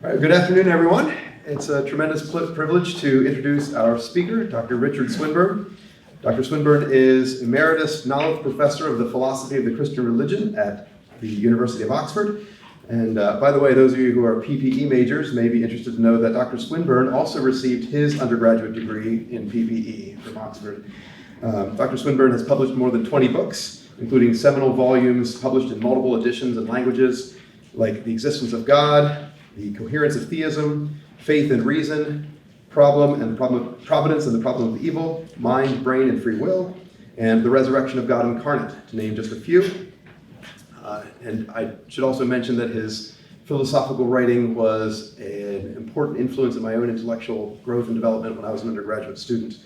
All right, good afternoon, everyone. It's a tremendous privilege to introduce our speaker, Dr. Richard Swinburne. Dr. Swinburne is Emeritus Nolloth Professor of the Philosophy of the Christian Religion at the University of Oxford. And by the way, those of you who are PPE majors may be interested to know that Dr. Swinburne also received his undergraduate degree in PPE from Oxford. Dr. Swinburne has published more than 20 books, including seminal volumes published in multiple editions and languages, like The Existence of God, The Coherence of Theism, Faith and Reason, Providence and the Problem of Evil, Mind, Brain, and Free Will, and The Resurrection of God Incarnate, to name just a few. And I should also mention that his philosophical writing was an important influence in my own intellectual growth and development when I was an undergraduate student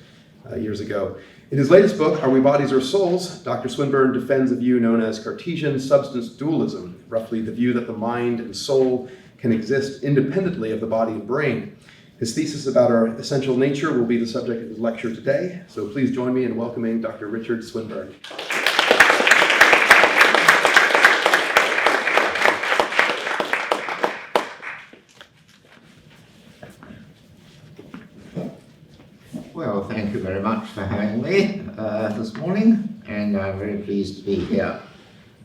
years ago. In his latest book, Are We Bodies or Souls?, Dr. Swinburne defends a view known as Cartesian substance dualism, roughly the view that the mind and soul can exist independently of the body and brain. His thesis about our essential nature will be the subject of his lecture today, so please join me in welcoming Dr. Richard Swinburne. Well, thank you very much for having me this morning, and I'm very pleased to be here.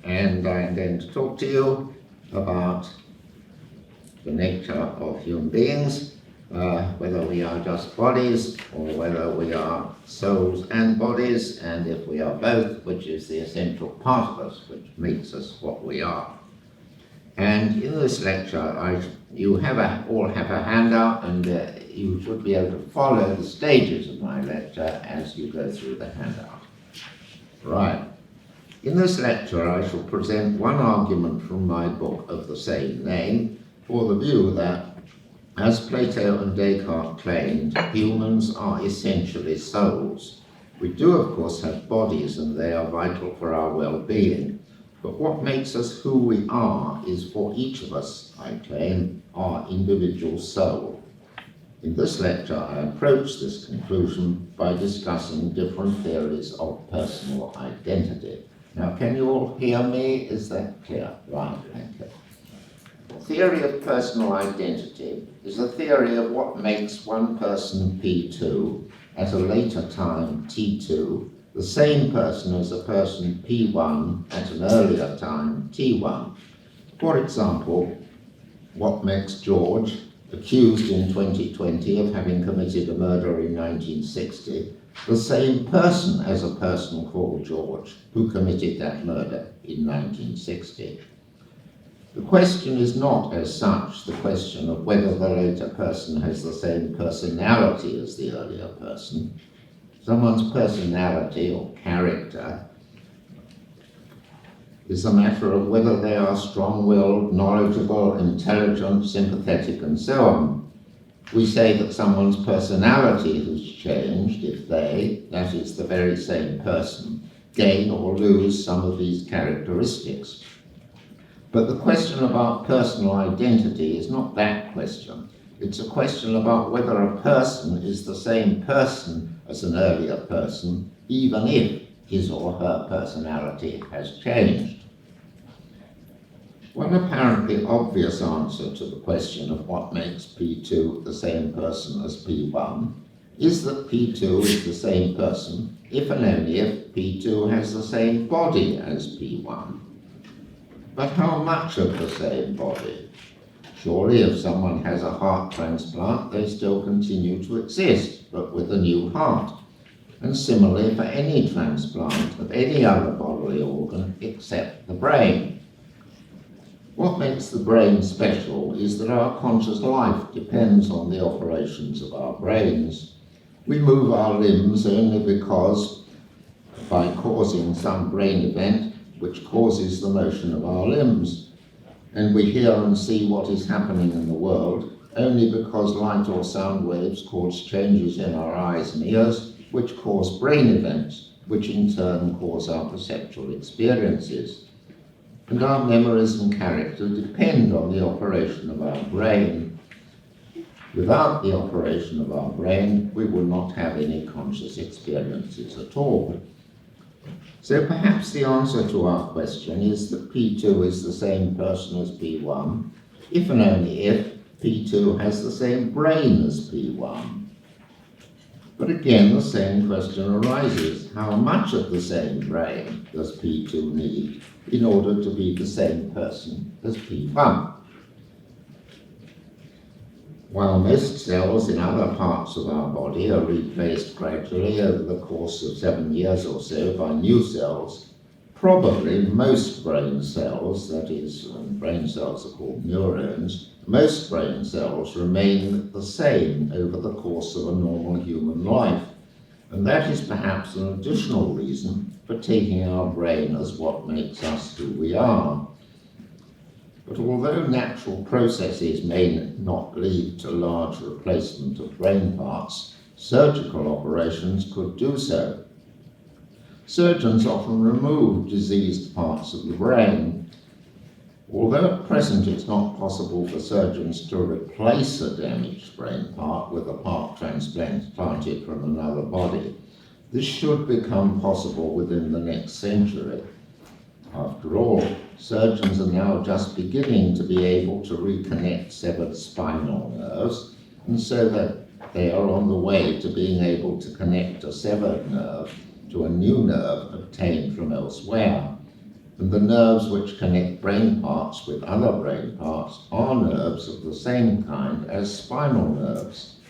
And I'm going to talk to you about the nature of human beings, whether we are just bodies or whether we are souls and bodies, and if we are both, which is the essential part of us, which makes us what we are. And in this lecture, you all have a handout, and you should be able to follow the stages of my lecture as you go through the handout. Right. In this lecture, I shall present one argument from my book of the same name for the view that, as Plato and Descartes claimed, humans are essentially souls. We do, of course, have bodies, and they are vital for our well-being. But what makes us who we are is, for each of us, I claim, our individual soul. In this lecture, I approach this conclusion by discussing different theories of personal identity. Now, can you all hear me? Is that clear? Right, thank you. The theory of personal identity is a theory of what makes one person P2 at a later time T2 the same person as a person P1 at an earlier time T1. For example, what makes George, accused in 2020 of having committed a murder in 1960, the same person as a person called George who committed that murder in 1960. The question is not, as such, the question of whether the later person has the same personality as the earlier person. Someone's personality or character is a matter of whether they are strong-willed, knowledgeable, intelligent, sympathetic, and so on. We say that someone's personality has changed if they, that is the very same person, gain or lose some of these characteristics. But the question about personal identity is not that question. It's a question about whether a person is the same person as an earlier person, even if his or her personality has changed. One apparently obvious answer to the question of what makes P2 the same person as P1 is that P2 is the same person if and only if P2 has the same body as P1. But how much of the same body? Surely if someone has a heart transplant, they still continue to exist, but with a new heart. And similarly for any transplant of any other bodily organ except the brain. What makes the brain special is that our conscious life depends on the operations of our brains. We move our limbs only because, by causing some brain event which causes the motion of our limbs, and we hear and see what is happening in the world only because light or sound waves cause changes in our eyes and ears, which cause brain events, which in turn cause our perceptual experiences. And our memories and character depend on the operation of our brain. Without the operation of our brain, we would not have any conscious experiences at all. So perhaps the answer to our question is that P2 is the same person as P1, if and only if P2 has the same brain as P1. But again, the same question arises. How much of the same brain does P2 need in order to be the same person as P1? While most cells in other parts of our body are replaced gradually over the course of 7 years or so by new cells, probably most brain cells, that is, brain cells are called neurons, most brain cells remain the same over the course of a normal human life. And that is perhaps an additional reason for taking our brain as what makes us who we are. But although natural processes may not lead to large replacement of brain parts, surgical operations could do so. Surgeons often remove diseased parts of the brain. Although at present it's not possible for surgeons to replace a damaged brain part with a part transplanted from another body, this should become possible within the next century. After all, surgeons are now just beginning to be able to reconnect severed spinal nerves, and so that they are on the way to being able to connect a severed nerve to a new nerve obtained from elsewhere. And the nerves which connect brain parts with other brain parts are nerves of the same kind as spinal nerves.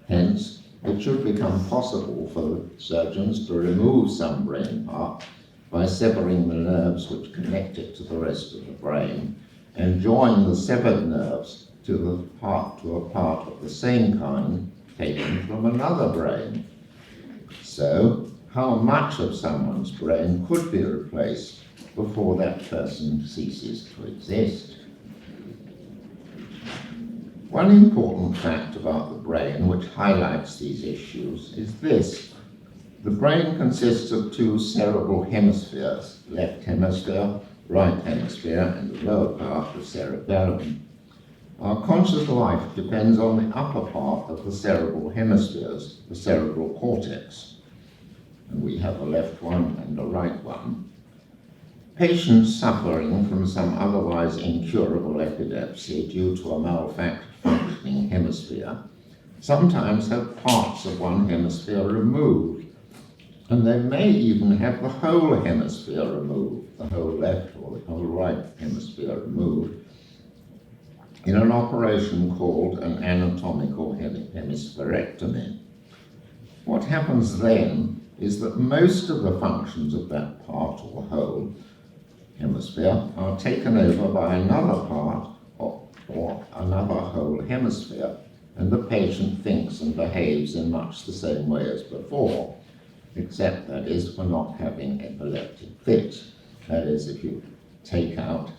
Hence, it should become possible for surgeons to remove some brain part by severing the nerves which connect it to the rest of the brain and join the severed nerves to a part of the same kind taken from another brain. So, how much of someone's brain could be replaced before that person ceases to exist? One important fact about the brain which highlights these issues is this. The brain consists of two cerebral hemispheres, left hemisphere, right hemisphere, and the lower part, the cerebellum. Our conscious life depends on the upper part of the cerebral hemispheres, the cerebral cortex. And we have a left one and a right one. Patients suffering from some otherwise incurable epilepsy due to a malfunctioning hemisphere sometimes have parts of one hemisphere removed, and they may even have the whole hemisphere removed, the whole left or the whole right hemisphere removed, in an operation called an anatomical hemispherectomy. What happens then is that most of the functions of that part or whole hemisphere are taken over by another part or another whole hemisphere, and the patient thinks and behaves in much the same way as before, except, that is, for not having epileptic fits. That is, if you take out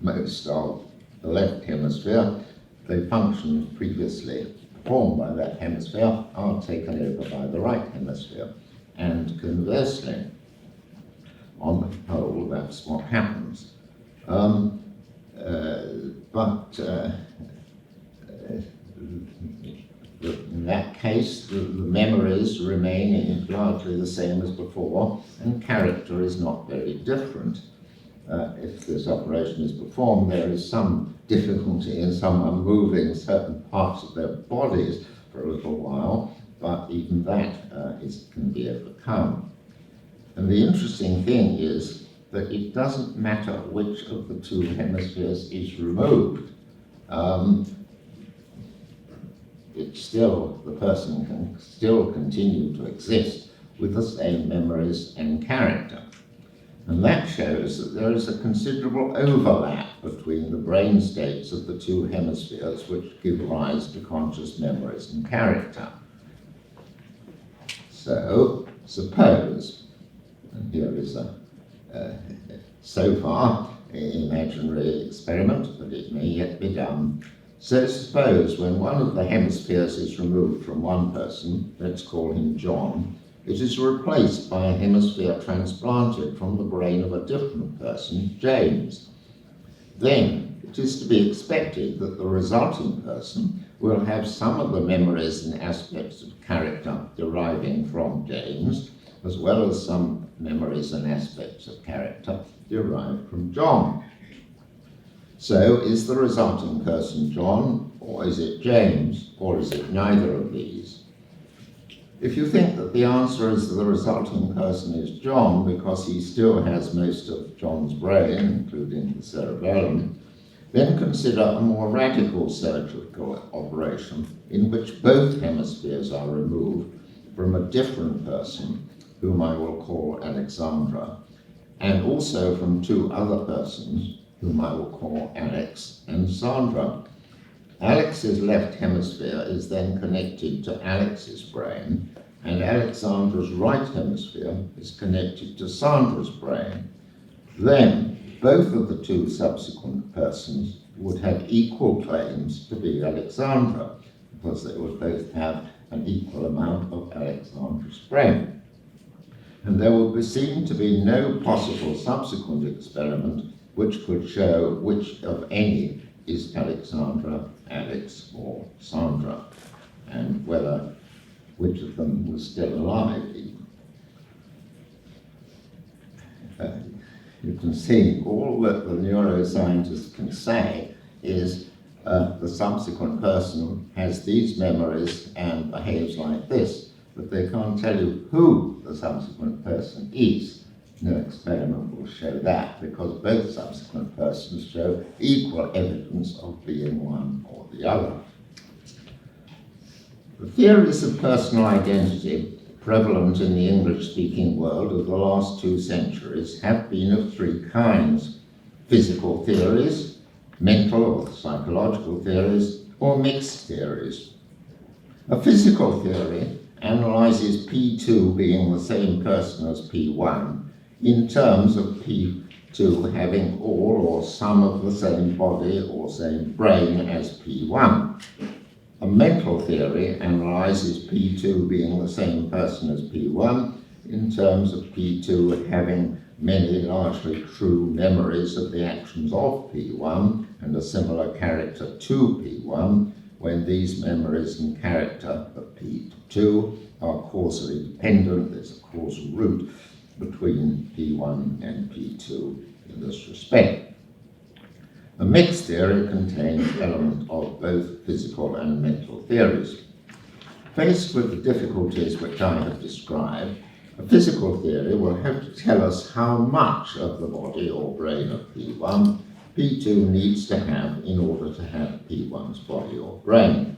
most of the left hemisphere, the functions previously performed by that hemisphere are taken over by the right hemisphere, and conversely. On the whole, that's what happens. In that case, the memories remain largely the same as before, and character is not very different. If this operation is performed, there is some difficulty in someone moving certain parts of their bodies for a little while, but even that can be overcome. And the interesting thing is that it doesn't matter which of the two hemispheres is removed. The person can still continue to exist with the same memories and character. And that shows that there is a considerable overlap between the brain states of the two hemispheres which give rise to conscious memories and character. So, suppose, and here is a, so far, imaginary experiment, but it may yet be done. So suppose when one of the hemispheres is removed from one person, let's call him John, it is replaced by a hemisphere transplanted from the brain of a different person, James. Then it is to be expected that the resulting person will have some of the memories and aspects of character deriving from James, as well as some memories and aspects of character derived from John. So is the resulting person John, or is it James, or is it neither of these? If you think that the answer is that the resulting person is John because he still has most of John's brain, including the cerebellum, then consider a more radical surgical operation in which both hemispheres are removed from a different person, whom I will call Alexandra, and also from two other persons, whom I will call Alex and Sandra. Alex's left hemisphere is then connected to Alex's brain, and Alexandra's right hemisphere is connected to Sandra's brain. Then, both of the two subsequent persons would have equal claims to be Alexandra, because they would both have an equal amount of Alexandra's brain. And there would seem to be no possible subsequent experiment which could show which of any is Alexandra, Alex, or Sandra, and whether which of them was still alive even. You can see all that the neuroscientist can say is the subsequent person has these memories and behaves like this, but they can't tell you who the subsequent person is. No experiment will show that, because both subsequent persons show equal evidence of being one or the other. The theories of personal identity prevalent in the English-speaking world of the last 2 centuries have been of 3 kinds: physical theories, mental or psychological theories, or mixed theories. A physical theory analyzes P2 being the same person as P1 in terms of P2 having all or some of the same body or same brain as P1. A mental theory analyzes P2 being the same person as P1 in terms of P2 having many largely true memories of the actions of P1 and a similar character to P1, when these memories and character of P2 are causally dependent. There's a causal root between P1 and P2 in this respect. A mixed theory contains elements of both physical and mental theories. Faced with the difficulties which I have described, a physical theory will have to tell us how much of the body or brain of P1 P2 needs to have in order to have P1's body or brain.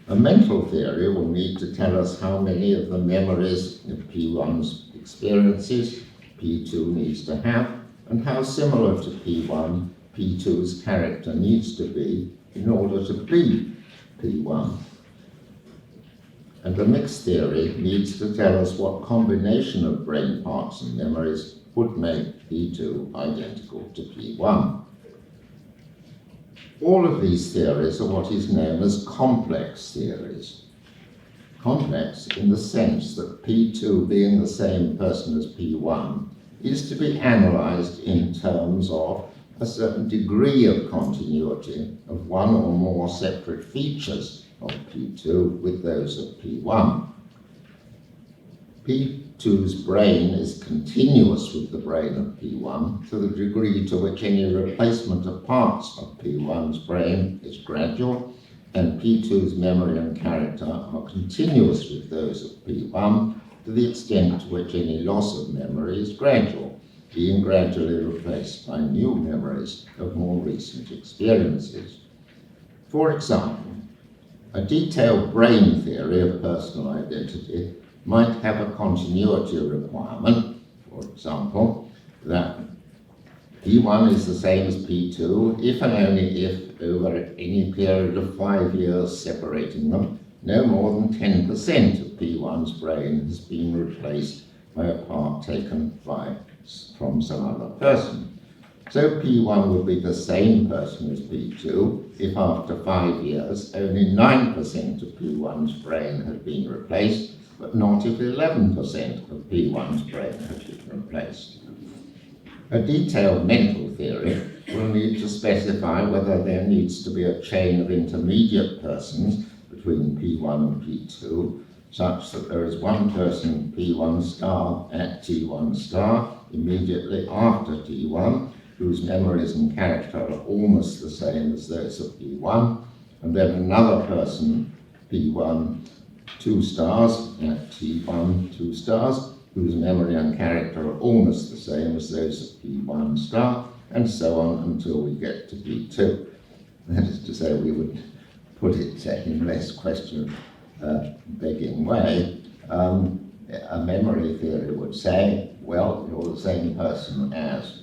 A mental theory will need to tell us how many of the memories of P1's experiences P2 needs to have, and how similar to P1 P2's character needs to be in order to be P1. And the mixed theory needs to tell us what combination of brain parts and memories would make P2 identical to P1. All of these theories are what is known as complex theories. Complex in the sense that P2 being the same person as P1 is to be analyzed in terms of a certain degree of continuity of one or more separate features of P2 with those of P1. P2's brain is continuous with the brain of P1 to the degree to which any replacement of parts of P1's brain is gradual, and P2's memory and character are continuous with those of P1 to the extent to which any loss of memory is gradual, being gradually replaced by new memories of more recent experiences. For example, a detailed brain theory of personal identity might have a continuity requirement, for example, that P1 is the same as P2 if and only if, over any period of 5 years separating them, no more than 10% of P1's brain has been replaced by a part taken from some other person. So P1 would be the same person as P2 if after 5 years only 9% of P1's brain had been replaced, but not if 11% of P1's brain had been replaced. A detailed mental theory will need to specify whether there needs to be a chain of intermediate persons between P1 and P2, such that there is one person P1 star at T1 star immediately after T1, whose memories and character are almost the same as those of P1, and then another person, P1, 2 stars, at T1, 2 stars, whose memory and character are almost the same as those of P1 star, and so on until we get to P2. That is to say, we would put it in less question begging way. A memory theory would say, well, you're the same person as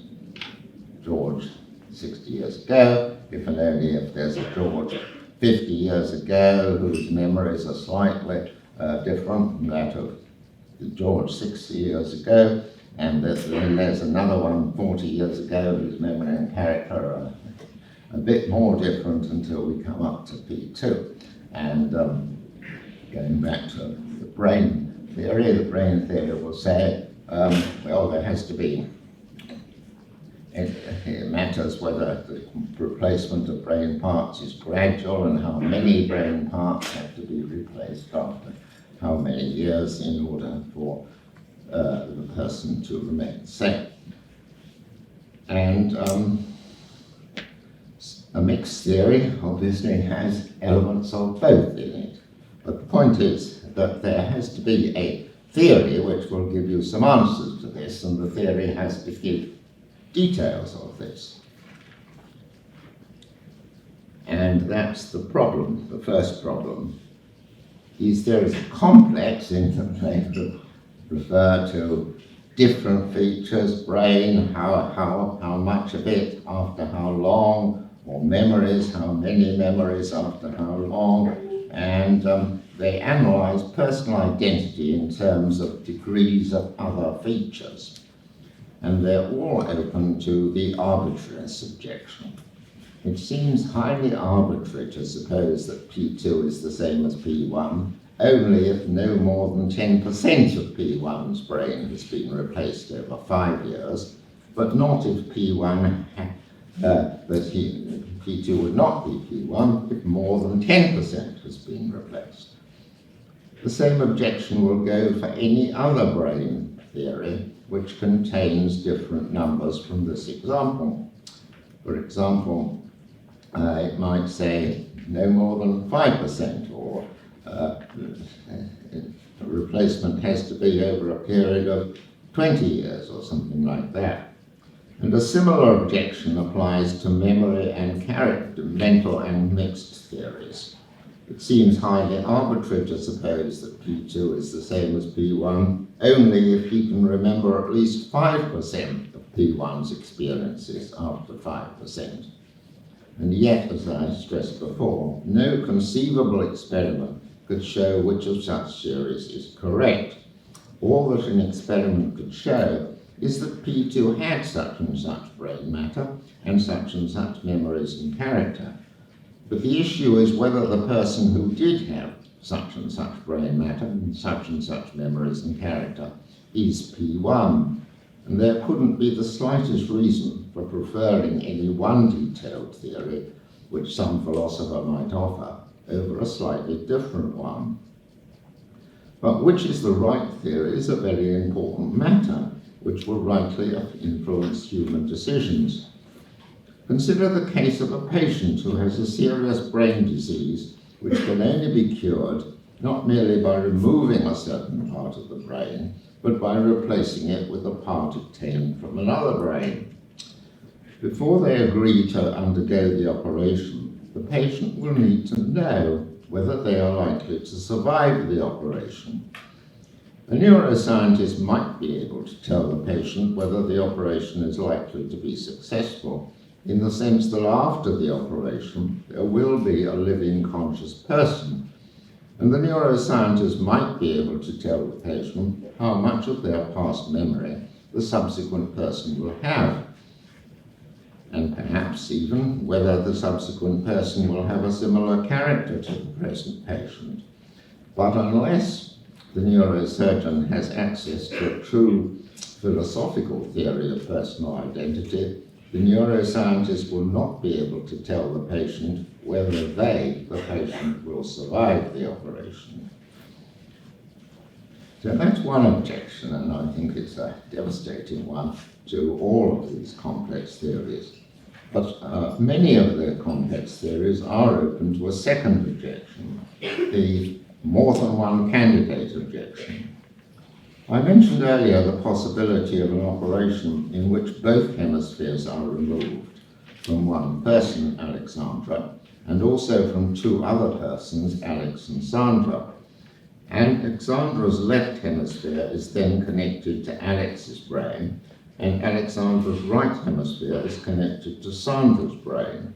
George 60 years ago, if and only if there's a George 50 years ago whose memories are slightly different from that of George 60 years ago, and then there's another one 40 years ago whose memory and character are a bit more different until we come up to P2. And going back to the brain theory will say, well, there has to be, it matters whether the replacement of brain parts is gradual and how many brain parts have to be replaced after how many years in order for the person to remain the same. And a mixed theory obviously has elements of both in it. But the point is that there has to be a theory which will give you some answers to this, and the theory has to give details of this. And that's the problem. The first problem. These theories are complex in that they refer to different features, brain, how much of it after how long, or memories, how many memories after how long, and they analyze personal identity in terms of degrees of other features. And they're all open to the arbitrariness objection. It seems highly arbitrary to suppose that P2 is the same as P1, only if no more than 10% of P1's brain has been replaced over 5 years, but not if P1, P2 would not be P1 if more than 10% has been replaced. The same objection will go for any other brain theory which contains different numbers from this example. For example, it might say no more than 5%, or replacement has to be over a period of 20 years or something like that. And a similar objection applies to memory and character, mental and mixed theories. It seems highly arbitrary to suppose that P2 is the same as P1 only if he can remember at least 5% of P1's experiences after 5%. And yet, as I stressed before, no conceivable experiment could show which of such theories is correct. All that an experiment could show is that P2 had such and such brain matter and such memories and character. But the issue is whether the person who did have such and such brain matter and such memories and character is P1. And there couldn't be the slightest reason for preferring any one detailed theory, which some philosopher might offer, over a slightly different one. But which is the right theory is a very important matter, which will rightly influence human decisions. Consider the case of a patient who has a serious brain disease which can only be cured not merely by removing a certain part of the brain, but by replacing it with a part obtained from another brain. Before they agree to undergo the operation, the patient will need to know whether they are likely to survive the operation. A neuroscientist might be able to tell the patient whether the operation is likely to be successful, in the sense that after the operation there will be a living conscious person, and the neuroscientist might be able to tell the patient how much of their past memory the subsequent person will have, and perhaps even whether the subsequent person will have a similar character to the present patient. But unless the neurosurgeon has access to a true philosophical theory of personal identity, the neuroscientist will not be able to tell the patient whether they, the patient, will survive the operation. So that's one objection, and I think it's a devastating one to all of these complex theories. But many of the complex theories are open to a second objection, the more than one candidate objection. I mentioned earlier the possibility of an operation in which both hemispheres are removed from one person, Alexandra, and also from two other persons, Alex and Sandra. And Alexandra's left hemisphere is then connected to Alex's brain, and Alexandra's right hemisphere is connected to Sandra's brain.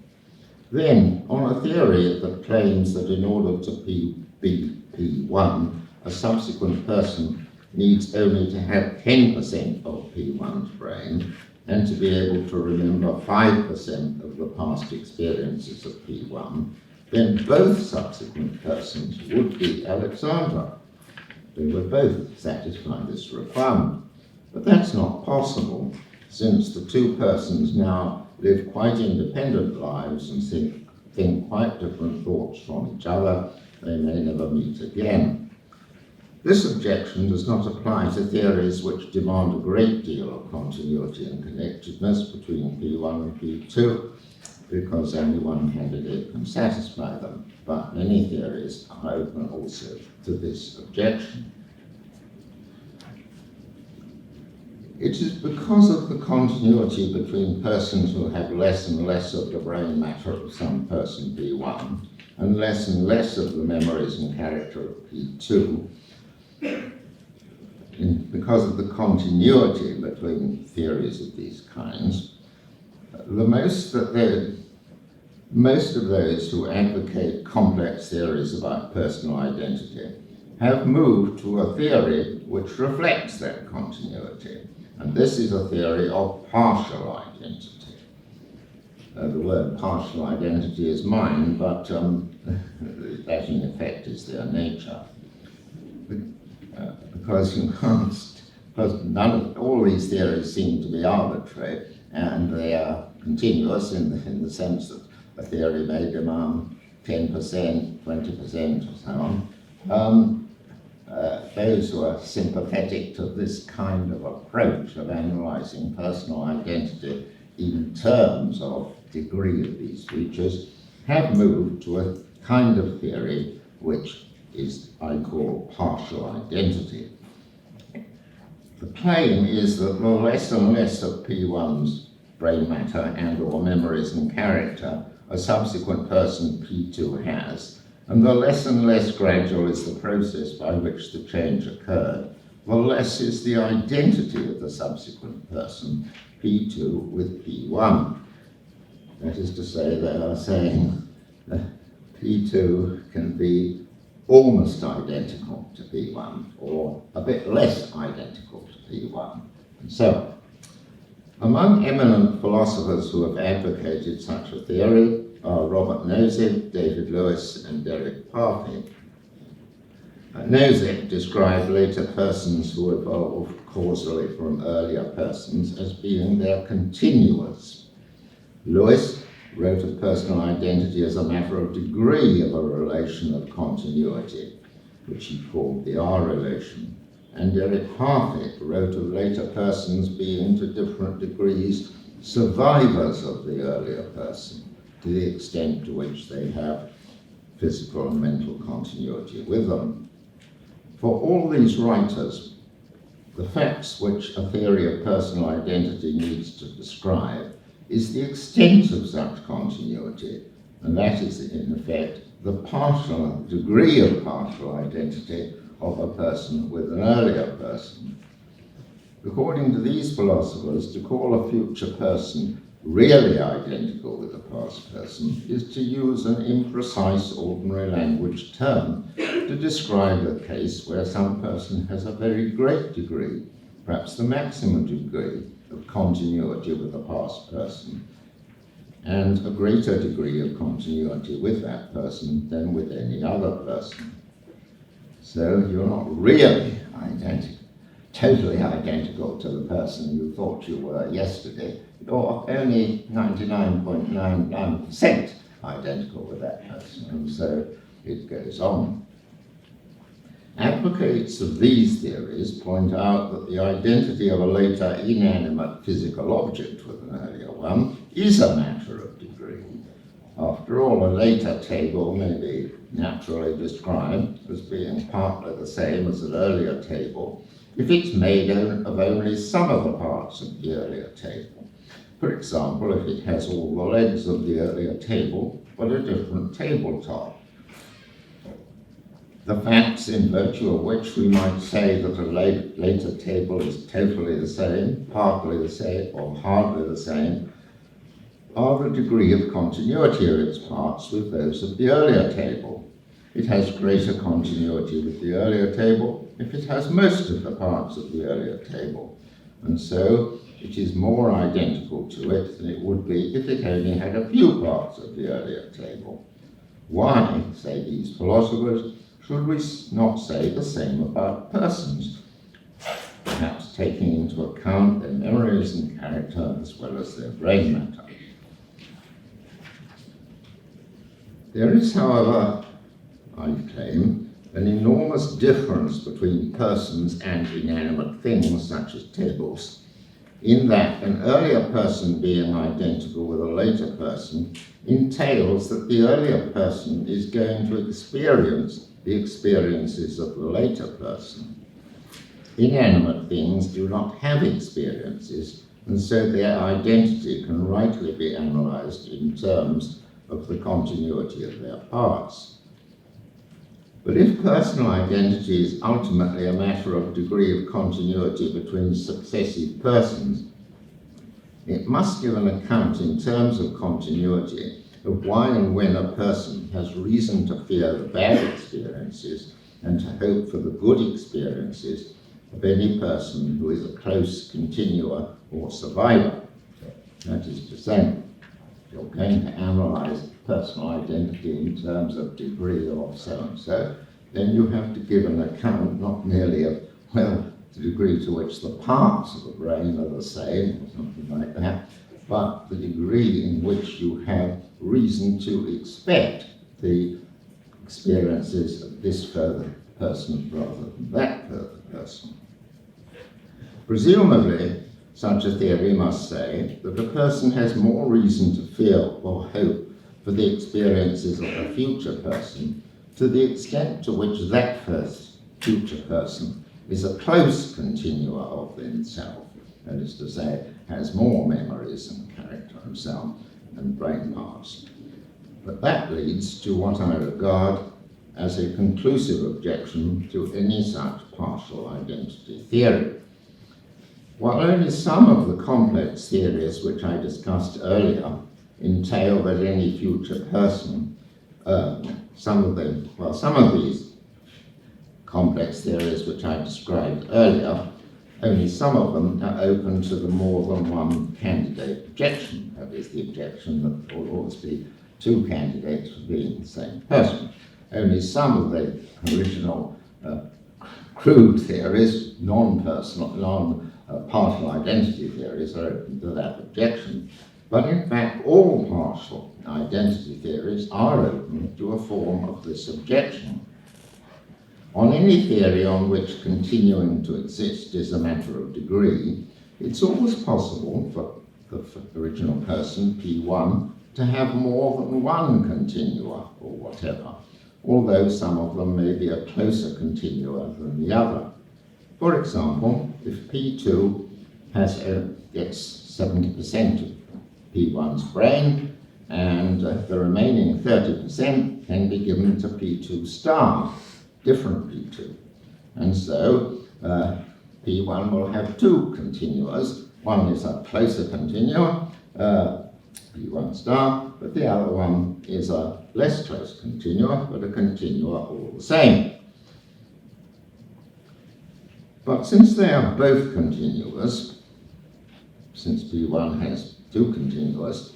Then, on a theory that claims that in order to be P1, a subsequent person needs only to have 10% of P1's brain and to be able to remember 5% of the past experiences of P1, then both subsequent persons would be Alexandra. They would both satisfy this requirement. But that's not possible, since the two persons now live quite independent lives and think quite different thoughts from each other. They may never meet again. This objection does not apply to theories which demand a great deal of continuity and connectedness between P1 and P2, because only one candidate can satisfy them. But many theories are open also to this objection. It is because of the continuity between persons who have less and less of the brain matter of some person P1 and less of the memories and character of P2, because of the continuity between theories of these kinds, most of those who advocate complex theories about personal identity have moved to a theory which reflects that continuity. And this is a theory of partial identity. The word partial identity is mine, but that in effect is their nature. Because you can't, because all these theories seem to be arbitrary, and they are continuous in the sense that a theory may demand 10%, 20%, or so on. Those who are sympathetic to this kind of approach of analysing personal identity in terms of degree of these features have moved to a kind of theory which I call partial identity. The claim is that the less and less of P1's brain matter and or memories and character a subsequent person P2 has, and the less and less gradual is the process by which the change occurred, the less is the identity of the subsequent person, P2 with P1. That is to say, they are saying that P2 can be almost identical to P1, or a bit less identical to P1, and so on. Among eminent philosophers who have advocated such a theory are Robert Nozick, David Lewis, and Derek Parfit. Nozick described later persons who evolved causally from earlier persons as being their continuous. Lewis wrote of personal identity as a matter of degree of a relation of continuity, which he called the R relation. And Derek Parfit wrote of later persons being to different degrees survivors of the earlier person, to the extent to which they have physical and mental continuity with them. For all these writers, the facts which a theory of personal identity needs to describe is the extent of such continuity, and that is in effect the partial degree of partial identity of a person with an earlier person. According to these philosophers, to call a future person really identical with a past person is to use an imprecise ordinary language term to describe a case where some person has a very great degree, perhaps the maximum degree, of continuity with a past person, and a greater degree of continuity with that person than with any other person. So you're not really totally identical to the person you thought you were yesterday. You're only 99.99% identical with that person, and so it goes on. Advocates of these theories point out that the identity of a later inanimate physical object with an earlier one is a matter of degree. After all, a later table may be naturally described as being partly the same as an earlier table if it's made of only some of the parts of the earlier table. For example, if it has all the legs of the earlier table but a different tabletop. The facts in virtue of which we might say that a later table is totally the same, partly the same, or hardly the same, are the degree of continuity of its parts with those of the earlier table. It has greater continuity with the earlier table if it has most of the parts of the earlier table, and so it is more identical to it than it would be if it only had a few parts of the earlier table. Why, say these philosophers, should we not say the same about persons, perhaps taking into account their memories and character as well as their brain matter? There is, however, I claim, an enormous difference between persons and inanimate things such as tables, in that an earlier person being identical with a later person entails that the earlier person is going to experience the experiences of the later person. Inanimate things do not have experiences, and so their identity can rightly be analysed in terms of the continuity of their parts. But if personal identity is ultimately a matter of degree of continuity between successive persons, it must give an account in terms of continuity of why and when a person has reason to fear the bad experiences and to hope for the good experiences of any person who is a close continuer or survivor. That is to say, if you're going to analyse personal identity in terms of degree of so-and-so, then you have to give an account not merely of, well, the degree to which the parts of the brain are the same, or something like that, but the degree in which you have reason to expect the experiences of this further person rather than that further person. Presumably, such a theory must say that a person has more reason to fear or hope for the experiences of a future person to the extent to which that first future person is a close continuer of himself, that is to say, has more memories and character and sound and brain parts. But that leads to what I regard as a conclusive objection to any such partial identity theory. While only some of the complex theories which I discussed earlier entail that any future person, some of these complex theories which I described earlier, only some of them are open to the more than one candidate objection. That is the objection that there will always be two candidates for being the same person. Only some of the original crude theories, non-partial identity theories, are open to that objection. But in fact, all partial identity theories are open to a form of this objection. On any theory on which continuing to exist is a matter of degree, it's always possible for the original person, P1, to have more than one continua or whatever, although some of them may be a closer continua than the other. For example, if P2 gets 70% of P1's brain, and the remaining 30% can be given to P2 star, different P2. And so P1 will have two continuas. One is a closer continua, P1 star, but the other one is a less close continua, but a continua all the same. But since they are both continuous, since P1 has two continuous,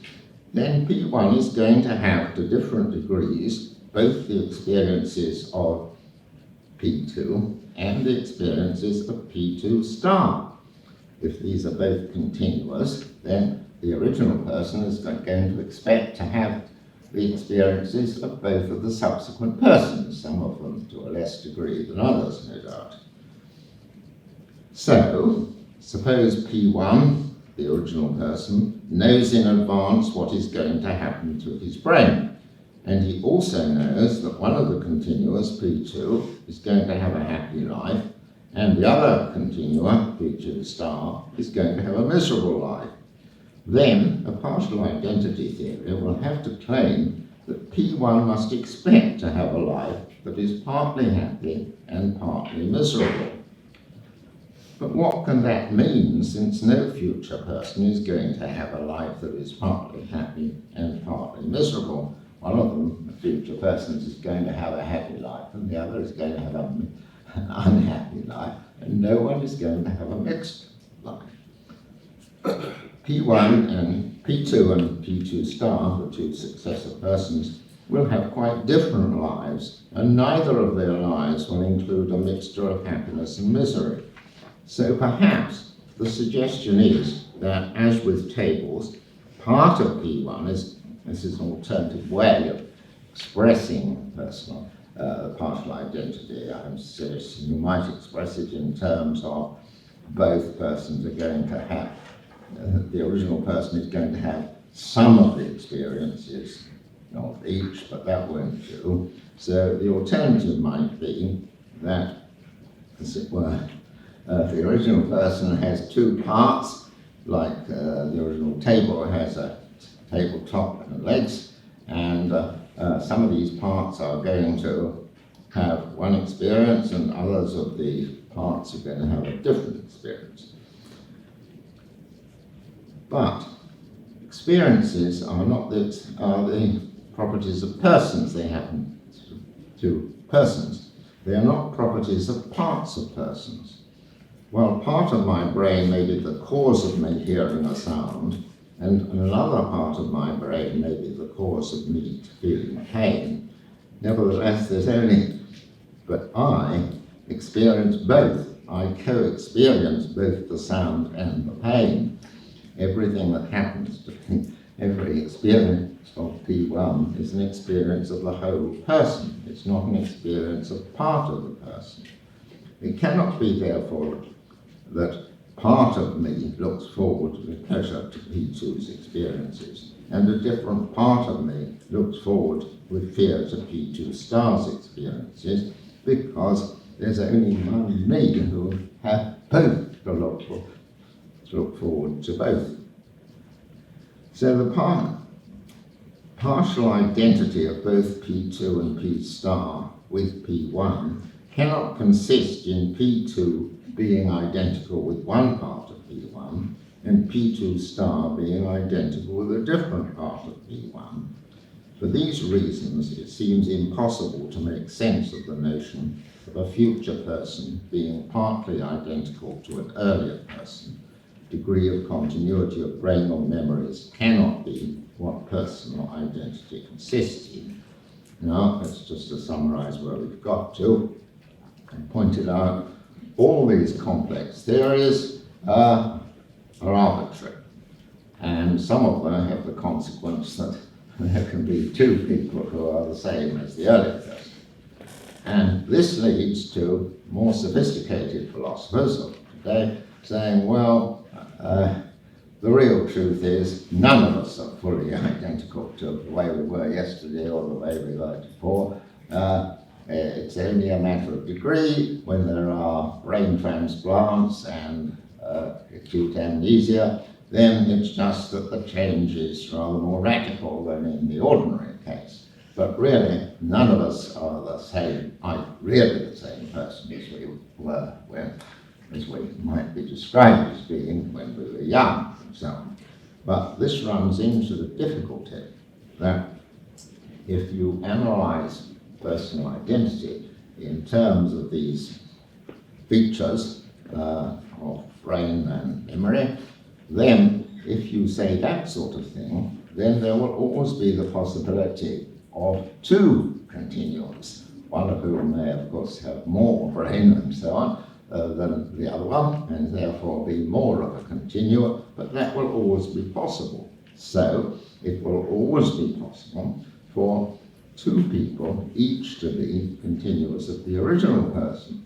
then P1 is going to have, to different degrees, both the experiences of P2 and the experiences of P2 star. If these are both continuous, then the original person is going to expect to have the experiences of both of the subsequent persons, some of them to a less degree than others, no doubt. So, suppose P1, the original person, knows in advance what is going to happen to his brain. And he also knows that one of the continuous, P2, is going to have a happy life, and the other continua, P2 star, is going to have a miserable life. Then, a partial identity theory will have to claim that P1 must expect to have a life that is partly happy and partly miserable. But what can that mean, since no future person is going to have a life that is partly happy and partly miserable? One of them, the future person, is going to have a happy life, and the other is going to have an unhappy life, and no one is going to have a mixed life. P1 and P2 and P2 star, the two successive persons, will have quite different lives, and neither of their lives will include a mixture of happiness and misery. So perhaps the suggestion is that, as with tables, part of P1 this is an alternative way of expressing personal partial identity. I'm suggesting you might express it in terms of both persons are going to have, the original person is going to have some of the experiences, not each, but that won't do. So the alternative might be that, as it were, the original person has two parts, like the original table has a tabletop and legs, and some of these parts are going to have one experience, and others of the parts are going to have a different experience. But experiences are the properties of persons. They happen to persons. They are not properties of parts of persons. While part of my brain may be the cause of me hearing a sound, and another part of my brain may be the cause of me feeling pain, nevertheless but I experience both. I co-experience both the sound and the pain. Everything that happens to me, every experience of P1 is an experience of the whole person. It's not an experience of part of the person. It cannot be, therefore, that part of me looks forward with pleasure to P2's experiences, and a different part of me looks forward with fear to P2 star's experiences, because there's only one me who will have both to look forward to both. So the partial identity of both P2 and P star with P1 cannot consist in P2 being identical with one part of P1 and P2 star being identical with a different part of P1. For these reasons, it seems impossible to make sense of the notion of a future person being partly identical to an earlier person. Degree of continuity of brain or memories cannot be what personal identity consists in. Now, that's just to summarize where we've got to. I pointed out all these complex theories are arbitrary, and some of them have the consequence that there can be two people who are the same as the earlier person. And this leads to more sophisticated philosophers of today saying, well, the real truth is none of us are fully identical to the way we were yesterday or the way we were before. It's only a matter of degree. When there are brain transplants and acute amnesia, then it's just that the change is rather more radical than in the ordinary case. But really, none of us are the same, really the same person as we were as we might be described as being when we were young and so on. But this runs into the difficulty that if you analyze personal identity in terms of these features of brain and memory, then if you say that sort of thing, then there will always be the possibility of two continuums, one of whom may of course have more brain and so on than the other one, and therefore be more of a continuum, but that will always be possible. So it will always be possible for two people each to be continuous of the original person.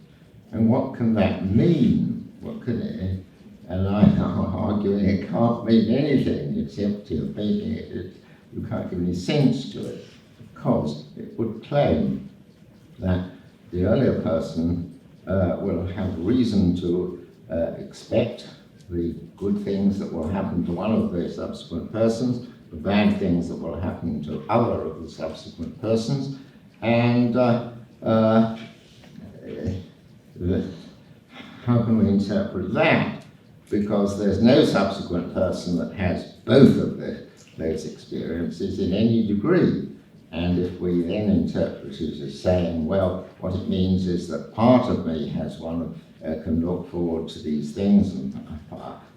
And what can that mean? What can it? And I'm arguing it can't mean anything except you're making it, you can't give any sense to it, because it would claim that the earlier person will have reason to expect the good things that will happen to one of the subsequent persons, the bad things that will happen to other of the subsequent persons, and how can we interpret that? Because there's no subsequent person that has both of those experiences in any degree. And if we then interpret it as saying, well, what it means is that part of me has can look forward to these things, and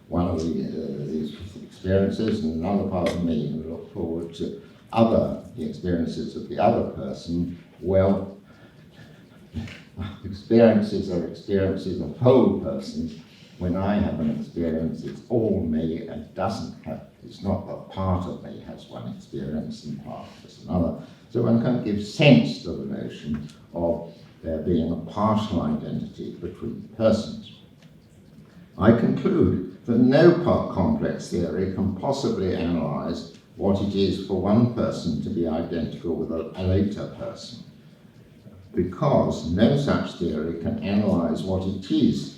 one of these experiences, and another part of me can look forward to the experiences of the other person, well, experiences are experiences of whole persons. When I have an experience, it's all me and it's not that part of me has one experience and part has another. So one can't give sense to the notion of there being a partial identity between persons. I conclude that no complex theory can possibly analyse what it is for one person to be identical with a later person, because no such theory can analyse what it is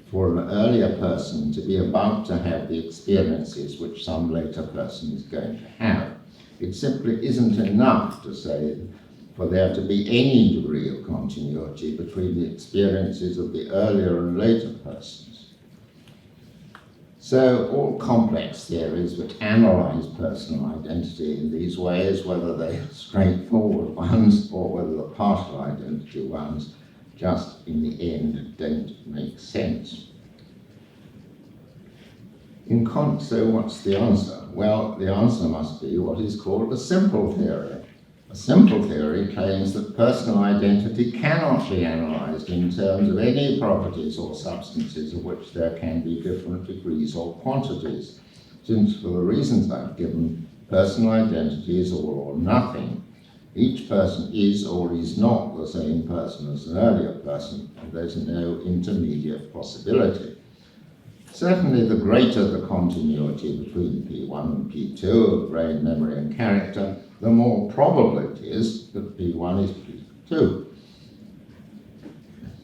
for an earlier person to be about to have the experiences which some later person is going to have. It simply isn't enough to say for there to be any degree of continuity between the experiences of the earlier and later persons. So all complex theories which analyse personal identity in these ways, whether they're straightforward ones or whether the partial identity ones, just in the end don't make sense. So what's the answer? Well, the answer must be what is called a simple theory. A simple theory claims that personal identity cannot be analysed in terms of any properties or substances of which there can be different degrees or quantities, since for the reasons I've given, personal identity is all or nothing. Each person is or is not the same person as an earlier person, and there's no intermediate possibility. Certainly, the greater the continuity between P1 and P2 of brain, memory and character, the more probable it is that P1 is P2.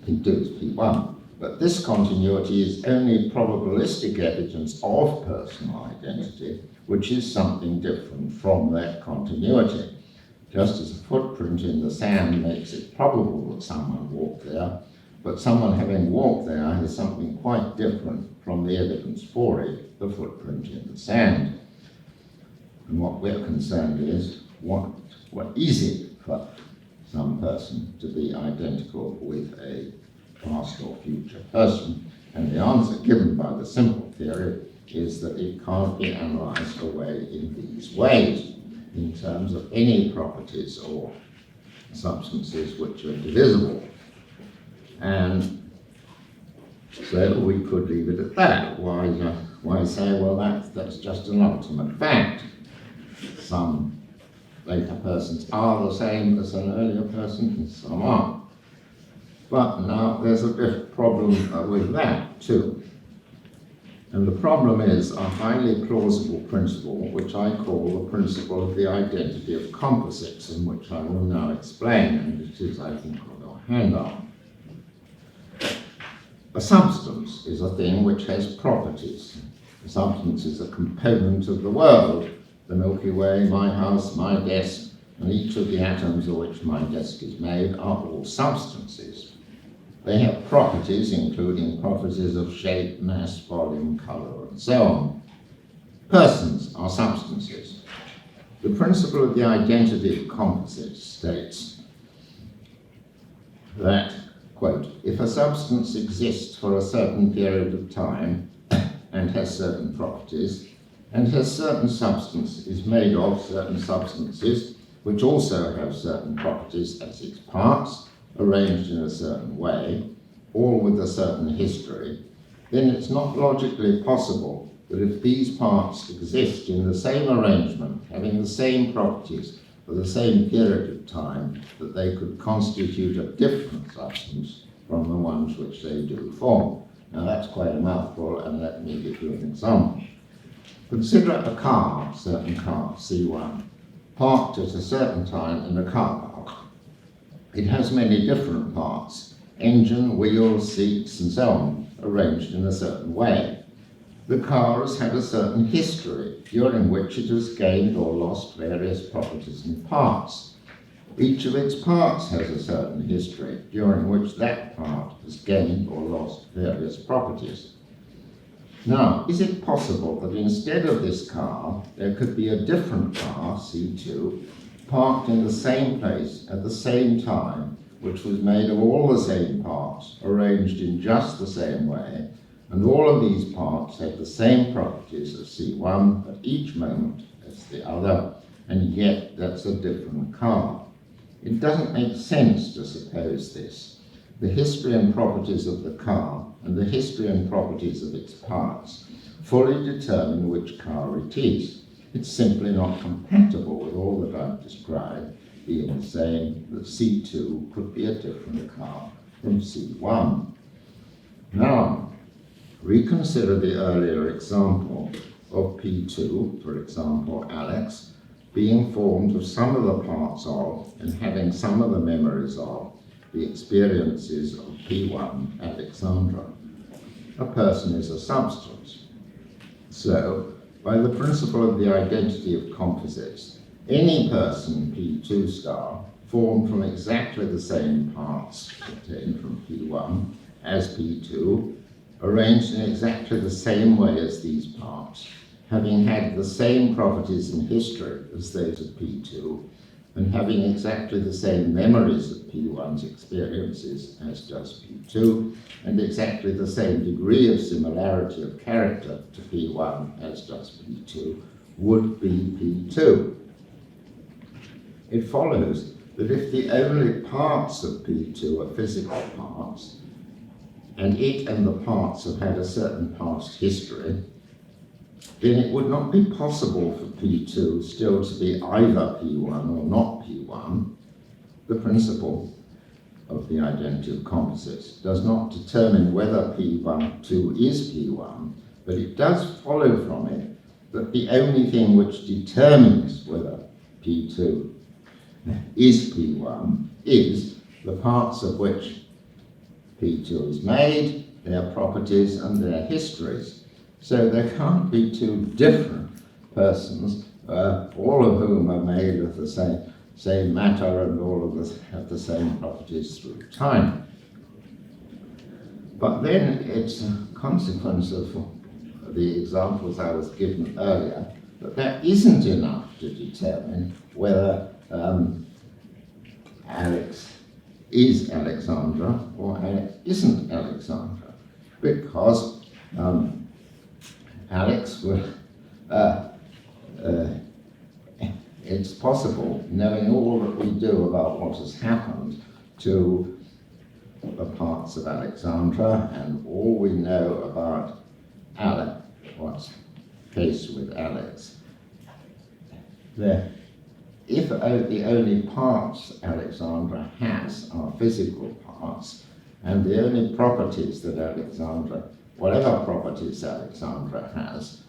P2 is P1. But this continuity is only probabilistic evidence of personal identity, which is something different from that continuity. Just as a footprint in the sand makes it probable that someone walked there, but someone having walked there is something quite different from the evidence for it, the footprint in the sand. And what we're concerned is, what is it for some person to be identical with a past or future person? And the answer given by the simple theory is that it can't be analysed away in these ways, in terms of any properties or substances which are divisible. And so we could leave it at that. Why say, well, that's just an ultimate fact. Some later persons are the same as an earlier person, and some aren't. But now there's a bit of problem with that too. And the problem is a highly plausible principle, which I call the principle of the identity of composites, and which I will now explain, and it is, I think, on your handout. A substance is a thing which has properties. A substance is a component of the world. The Milky Way, my house, my desk, and each of the atoms of which my desk is made are all substances. They have properties, including properties of shape, mass, volume, colour, and so on. Persons are substances. The principle of the identity of composites states that, quote, if a substance exists for a certain period of time and has certain properties, and has certain substance, is made of certain substances, which also have certain properties as its parts, arranged in a certain way, all with a certain history, then it's not logically possible that if these parts exist in the same arrangement, having the same properties, for the same period of time that they could constitute a different substance from the ones which they do form. Now that's quite a mouthful, and let me give you an example. Consider a car, certain car, C1, parked at a certain time in a car park. It has many different parts, engine, wheels, seats, and so on, arranged in a certain way. The car has had a certain history, during which it has gained or lost various properties and parts. Each of its parts has a certain history, during which that part has gained or lost various properties. Now, is it possible that instead of this car, there could be a different car, C2, parked in the same place at the same time, which was made of all the same parts, arranged in just the same way, and all of these parts have the same properties as C1 at each moment as the other, and yet that's a different car? It doesn't make sense to suppose this. The history and properties of the car and the history and properties of its parts fully determine which car it is. It's simply not compatible with all that I've described being the same, that C2 could be a different car from C1. Now, reconsider the earlier example of P2, for example, Alex, being formed of some of the parts of and having some of the memories of the experiences of P1, Alexandra. A person is a substance. So, by the principle of the identity of composites, any person, P2 star, formed from exactly the same parts obtained from P1 as P2, arranged in exactly the same way as these parts, having had the same properties and history as those of P2, and having exactly the same memories of P1's experiences as does P2, and exactly the same degree of similarity of character to P1 as does P2, would be P2. It follows that if the only parts of P2 are physical parts, and it and the parts have had a certain past history, then it would not be possible for P2 still to be either P1 or not P1. The principle of the identity of composites does not determine whether P2 is P1, but it does follow from it that the only thing which determines whether P2 is P1 is the parts of which P2 is made, their properties and their histories. So there can't be two different persons, all of whom are made of the same matter and all of us have the same properties through time. But then it's a consequence of the examples I was given earlier that isn't enough to determine whether Alex is Alexandra or Alex isn't Alexandra, because Alex will, it's possible, knowing all that we do about what has happened to the parts of Alexandra and all we know about Alex, what's the case with Alex, if the only parts Alexandra has are physical parts, and the only properties that Alexandra, whatever properties Alexandra has,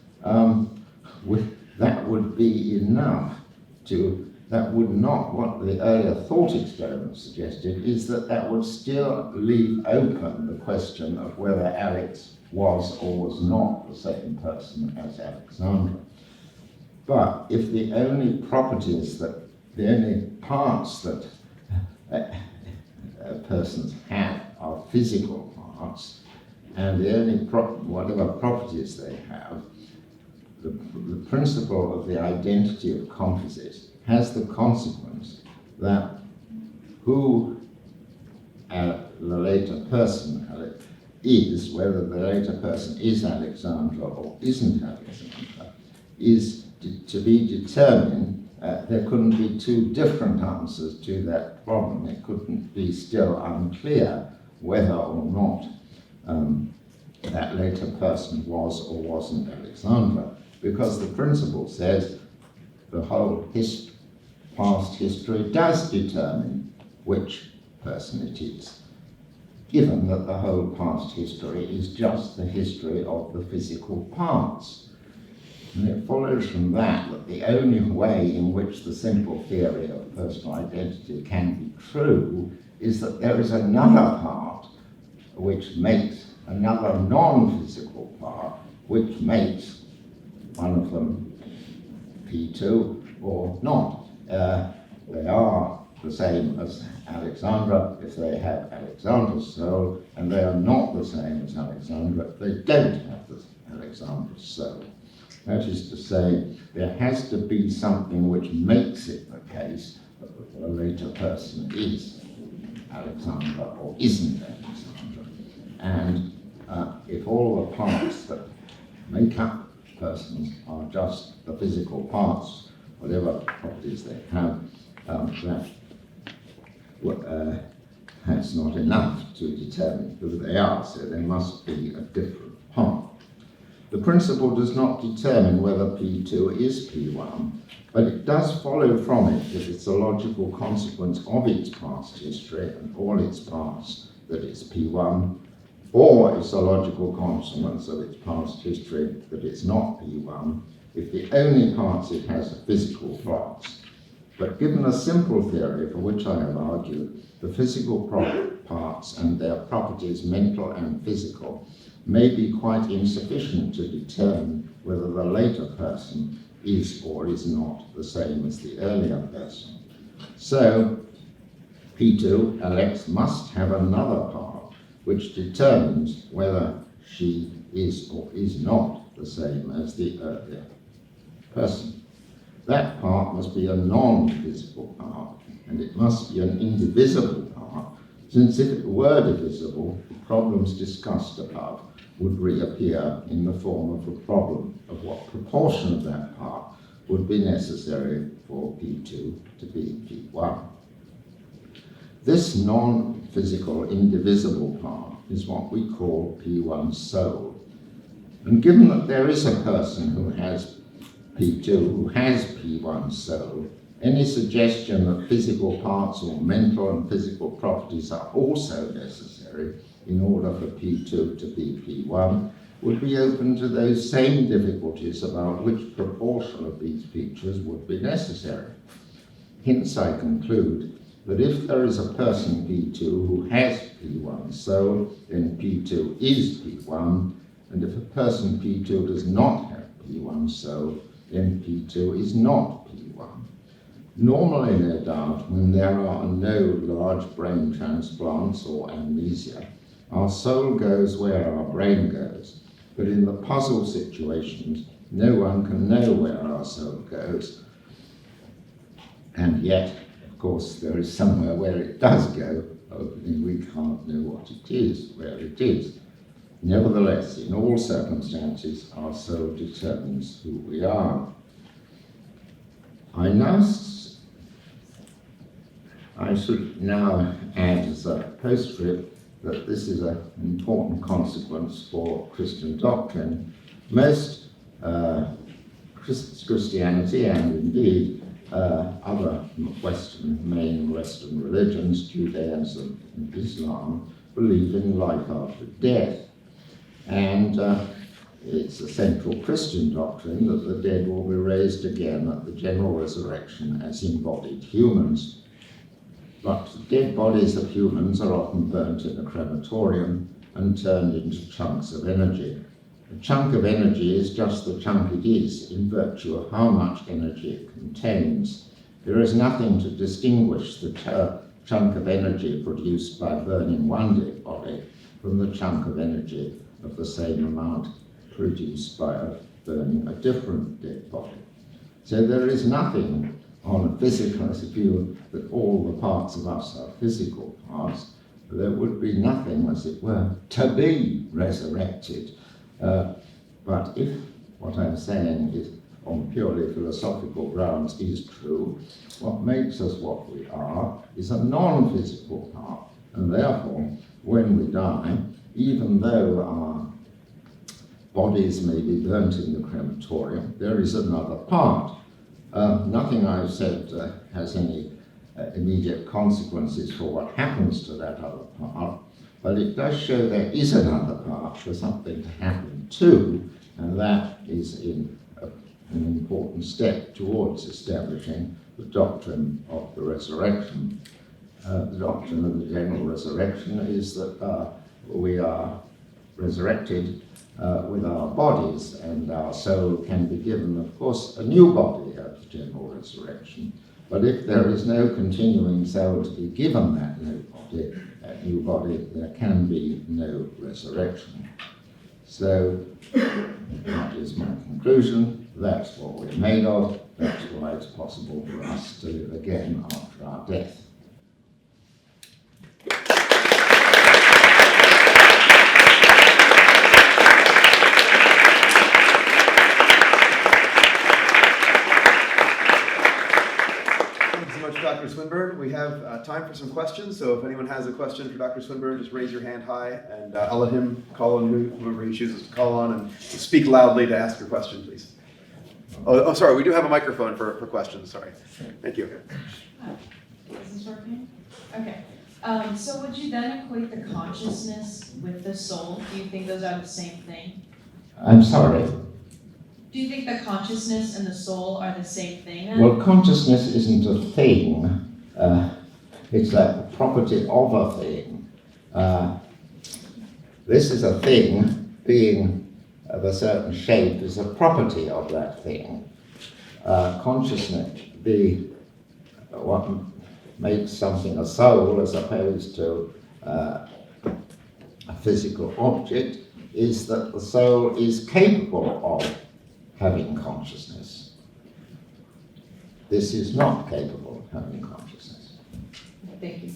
that would be enough to, that would not, what the earlier thought experiment suggested, is that would still leave open the question of whether Alex was or was not the same person as Alexandra. But if the only properties the only parts that persons have are physical parts, and the only whatever properties they have, the principle of the identity of composites has the consequence that who the later person is, whether the later person is Alexandra or isn't Alexandra, is to be determined. There couldn't be two different answers to that problem. It couldn't be still unclear whether or not that later person was or wasn't Alexandra, because the principle says the whole history, past history does determine which person it is, given that the whole past history is just the history of the physical parts. And it follows from that that the only way in which the simple theory of personal identity can be true is that there is another part which makes another non-physical part, which makes one of them P2 or not. They are the same as Alexandra if they have Alexandra's soul, and they are not the same as Alexandra if they don't have Alexandra's soul. That is to say, there has to be something which makes it the case that the later person is Alexandra or isn't Alexandra. And if all the parts that make up persons are just the physical parts, whatever properties they have, that's not enough to determine who they are, so there must be a different part. The principle does not determine whether P2 is P1, but it does follow from it that it's a logical consequence of its past history and all its parts that it's P1, or it's a logical consequence of its past history that it's not P1 if the only parts it has are physical parts. But given a simple theory for which I have argued, the physical parts and their properties, mental and physical, may be quite insufficient to determine whether the later person is or is not the same as the earlier person. So, P2, Alex, must have another part which determines whether she is or is not the same as the earlier person. That part must be a non-physical part, and it must be an indivisible part, since if it were divisible, the problems discussed above would reappear in the form of a problem of what proportion of that part would be necessary for P2 to be P1. This non-physical, indivisible part is what we call P1 soul. And given that there is a person who has P2, who has P1 soul, any suggestion that physical parts or mental and physical properties are also necessary in order for P2 to be P1 would be open to those same difficulties about which proportion of these features would be necessary. Hence I conclude that if there is a person P2 who has P1 soul, then P2 is P1, and if a person P2 does not have P1 soul, then P2 is not P1. Normally, no doubt, when there are no large brain transplants or amnesia, our soul goes where our brain goes. But in the puzzle situations, no one can know where our soul goes. And yet, of course, there is somewhere where it does go, only we can't know what it is, where it is. Nevertheless, in all circumstances, our soul determines who we are. I should now add as a postscript that this is an important consequence for Christian doctrine. Most Christianity and indeed other main Western religions, Judaism and Islam, believe in life after death. And it's a central Christian doctrine that the dead will be raised again at the general resurrection as embodied humans. But the dead bodies of humans are often burnt in a crematorium and turned into chunks of energy. A chunk of energy is just the chunk it is in virtue of how much energy it contains. There is nothing to distinguish the chunk of energy produced by burning one dead body from the chunk of energy of the same amount produced by burning a different dead body. So there is nothing on a physical view that all the parts of us are physical parts. There would be nothing, as it were, to be resurrected. But if what I'm saying is on purely philosophical grounds is true, what makes us what we are is a non-physical part. And therefore, when we die, even though our bodies may be burnt in the crematorium, there is another part, Nothing I've said has any immediate consequences for what happens to that other part, but it does show there is another part for something to happen to, and that is an important step towards establishing the doctrine of the resurrection. The doctrine of the general resurrection is that we are resurrected with our bodies, and our soul can be given, of course, a new body at the general resurrection. But if there is no continuing soul to be given that new body, there can be no resurrection. So that is my conclusion. That's what we're made of. That's why it's possible for us to live again after our death. Dr. Swinburne. We have time for some questions, so if anyone has a question for Dr. Swinburne, just raise your hand high, and I'll let him call on whoever he chooses to call on, and speak loudly to ask your question, please. Oh, sorry, we do have a microphone for questions, sorry. Thank you. Is this working? Okay. So would you then equate the consciousness with the soul? Do you think those are the same thing? I'm sorry. Do you think the consciousness and the soul are the same thing then? Well, consciousness isn't a thing. It's a property of a thing. This is a thing. Being of a certain shape is a property of that thing. Consciousness, what makes something a soul as opposed to a physical object, is that the soul is capable of having consciousness. This is not capable of having consciousness. Thank you.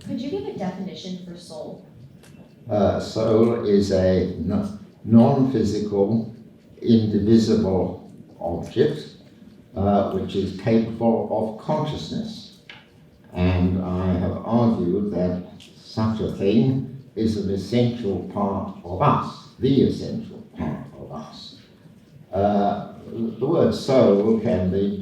Could you give a definition for soul? Soul is a non-physical, indivisible object which is capable of consciousness. And I have argued that such a thing is an essential part of us, the essential part of us. The word soul can be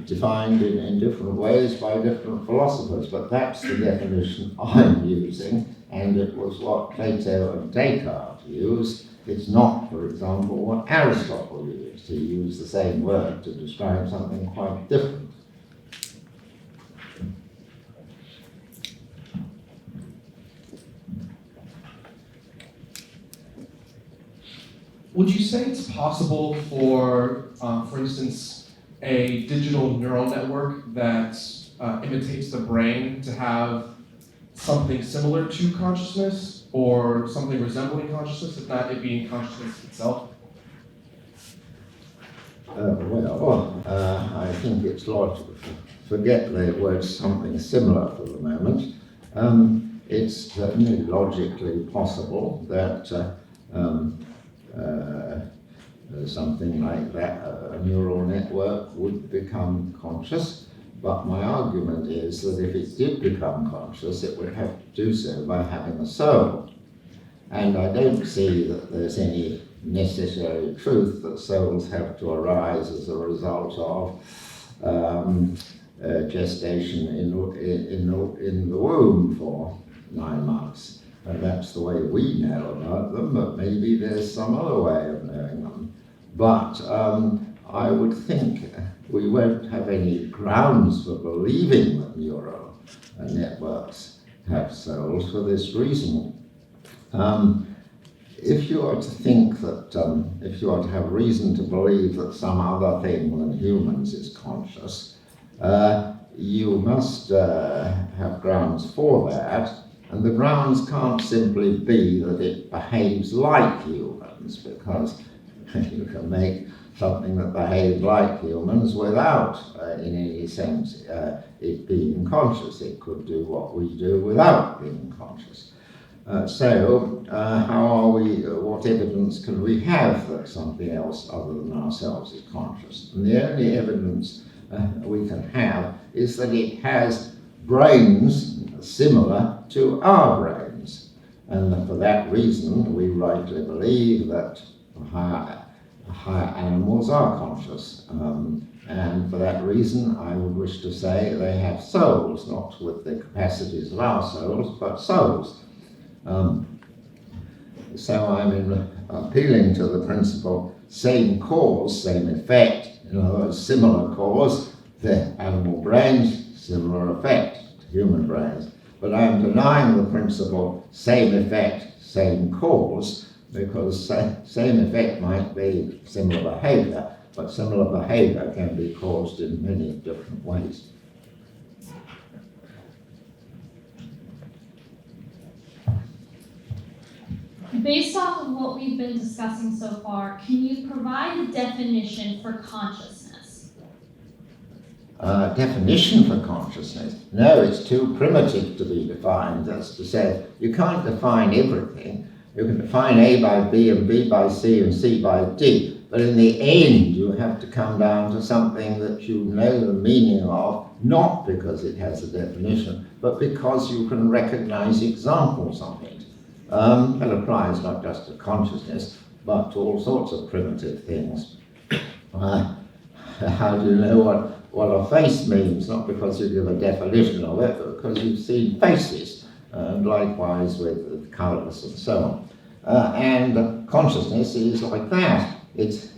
defined in different ways by different philosophers, but that's the definition I'm using, and it was what Plato and Descartes used. It's not, for example, what Aristotle used. He used the same word to describe something quite different. Would you say it's possible for instance, a digital neural network that imitates the brain to have something similar to consciousness or something resembling consciousness, if not it being consciousness itself? I think it's logical to forget the word something similar for the moment. It's certainly logically possible that something like that, a neural network, would become conscious, but my argument is that if it did become conscious, it would have to do so by having a soul. And I don't see that there's any necessary truth that souls have to arise as a result of gestation in the womb for 9 months. And that's the way we know about them, but maybe there's some other way of knowing them. But I would think we won't have any grounds for believing that neural networks have souls for this reason. If you are to think that, if you are to have reason to believe that some other thing than humans is conscious, you must have grounds for that. And the grounds can't simply be that it behaves like humans, because you can make something that behaves like humans without, in any sense, it being conscious. It could do what we do without being conscious. How are we, what evidence can we have that something else other than ourselves is conscious? And the only evidence we can have is that it has brains similar to our brains. And for that reason, we rightly believe that higher animals are conscious. And for that reason, I would wish to say they have souls, not with the capacities of our souls, but souls. So I'm appealing to the principle, same cause, same effect. In other words, similar cause, the animal brains, similar effect to human brains. But I'm denying the principle, same effect, same cause, because same effect might be similar behavior, but similar behavior can be caused in many different ways. Based off of what we've been discussing so far, can you provide a definition for consciousness? Definition for consciousness? No, it's too primitive to be defined. That's to say, you can't define everything. You can define A by B and B by C and C by D, but in the end you have to come down to something that you know the meaning of, not because it has a definition, but because you can recognize examples of it. That applies not just to consciousness, but to all sorts of primitive things. How do you know what a face means? Not because you give a definition of it, but because you've seen faces, and likewise with colours and so on. And consciousness is like that. It's